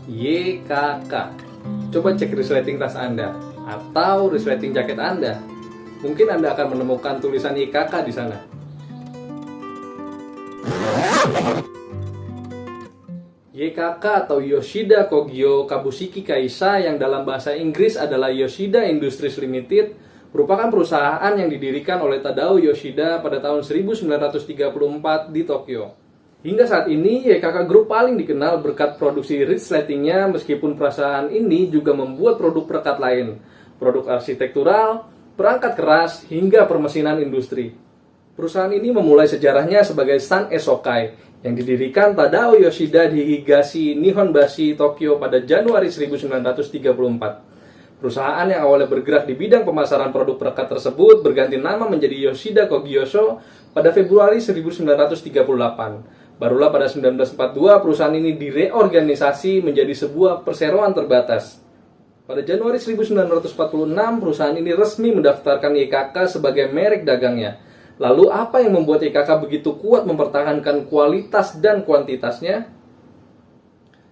YKK. Coba cek resleting tas Anda atau resleting jaket Anda. Mungkin Anda akan menemukan tulisan YKK di sana. YKK atau Yoshida Kogyo Kabushiki Kaisha yang dalam bahasa Inggris adalah Yoshida Industries Limited merupakan perusahaan yang didirikan oleh Tadao Yoshida pada tahun 1934 di Tokyo. Hingga saat ini, YKK Group paling dikenal berkat produksi resletingnya, meskipun perusahaan ini juga membuat produk perekat lain, produk arsitektural, perangkat keras, hingga permesinan industri. Perusahaan ini memulai sejarahnya sebagai San Esokai, yang didirikan Tadao Yoshida di Higashi Nihonbashi, Tokyo pada Januari 1934. Perusahaan yang awalnya bergerak di bidang pemasaran produk perekat tersebut berganti nama menjadi Yoshida Kogyo pada Februari 1938. Barulah pada 1942 perusahaan ini direorganisasi menjadi sebuah perseroan terbatas. Pada Januari 1946 perusahaan ini resmi mendaftarkan YKK sebagai merek dagangnya. Lalu apa yang membuat YKK begitu kuat mempertahankan kualitas dan kuantitasnya?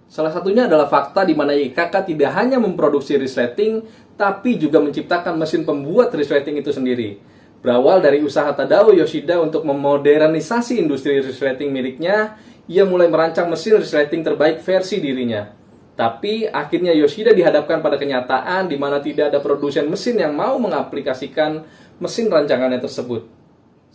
Salah satunya adalah fakta di mana YKK tidak hanya memproduksi resleting, tapi juga menciptakan mesin pembuat resleting itu sendiri. Berawal dari usaha Tadao Yoshida untuk memodernisasi industri resleting miliknya, ia mulai merancang mesin resleting terbaik versi dirinya. Tapi akhirnya Yoshida dihadapkan pada kenyataan di mana tidak ada produsen mesin yang mau mengaplikasikan mesin rancangannya tersebut.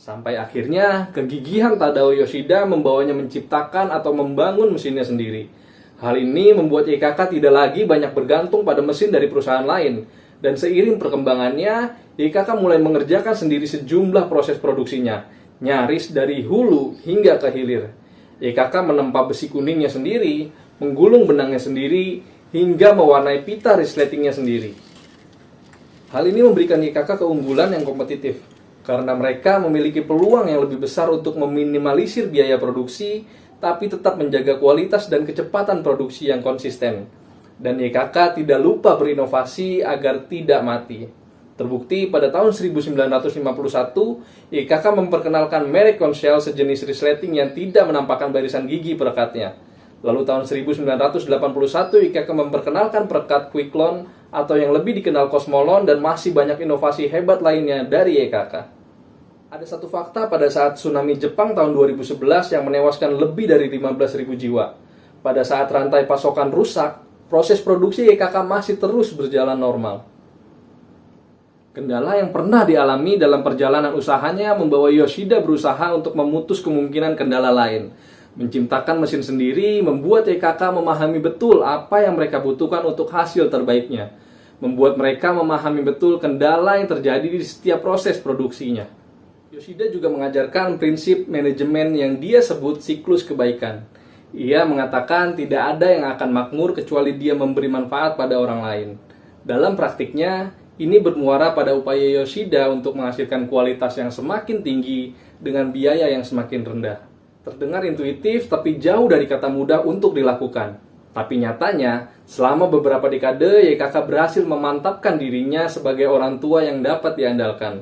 Sampai akhirnya kegigihan Tadao Yoshida membawanya menciptakan atau membangun mesinnya sendiri. Hal ini membuat YKK tidak lagi banyak bergantung pada mesin dari perusahaan lain. Dan seiring perkembangannya, YKK mulai mengerjakan sendiri sejumlah proses produksinya, nyaris dari hulu hingga ke hilir. YKK menempa besi kuningnya sendiri, menggulung benangnya sendiri, hingga mewarnai pita resletingnya sendiri. Hal ini memberikan YKK keunggulan yang kompetitif, karena mereka memiliki peluang yang lebih besar untuk meminimalisir biaya produksi, tapi tetap menjaga kualitas dan kecepatan produksi yang konsisten. Dan YKK tidak lupa berinovasi agar tidak mati. Terbukti pada tahun 1951, YKK memperkenalkan merek Conseil sejenis resleting yang tidak menampakkan barisan gigi perekatnya. Lalu tahun 1981, YKK memperkenalkan perekat Quicklon atau yang lebih dikenal Cosmolon, dan masih banyak inovasi hebat lainnya dari YKK. Ada satu fakta pada saat tsunami Jepang tahun 2011 yang menewaskan lebih dari 15.000 jiwa. Pada saat rantai pasokan rusak, proses produksi YKK masih terus berjalan normal. Kendala yang pernah dialami dalam perjalanan usahanya membawa Yoshida berusaha untuk memutus kemungkinan kendala lain. Menciptakan mesin sendiri membuat YKK memahami betul apa yang mereka butuhkan untuk hasil terbaiknya. Membuat mereka memahami betul kendala yang terjadi di setiap proses produksinya. Yoshida juga mengajarkan prinsip manajemen yang dia sebut siklus kebaikan. Ia mengatakan tidak ada yang akan makmur kecuali dia memberi manfaat pada orang lain. Dalam praktiknya, ini bermuara pada upaya Yoshida untuk menghasilkan kualitas yang semakin tinggi dengan biaya yang semakin rendah. Terdengar intuitif, tapi jauh dari kata mudah untuk dilakukan. Tapi nyatanya, selama beberapa dekade, YKK berhasil memantapkan dirinya sebagai orang tua yang dapat diandalkan.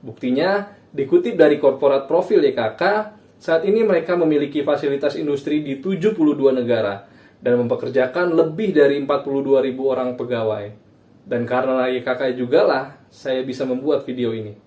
Buktinya, dikutip dari korporat profil YKK, saat ini mereka memiliki fasilitas industri di 72 negara dan mempekerjakan lebih dari 42.000 orang pegawai. Dan karena YKK juga lah, saya bisa membuat video ini.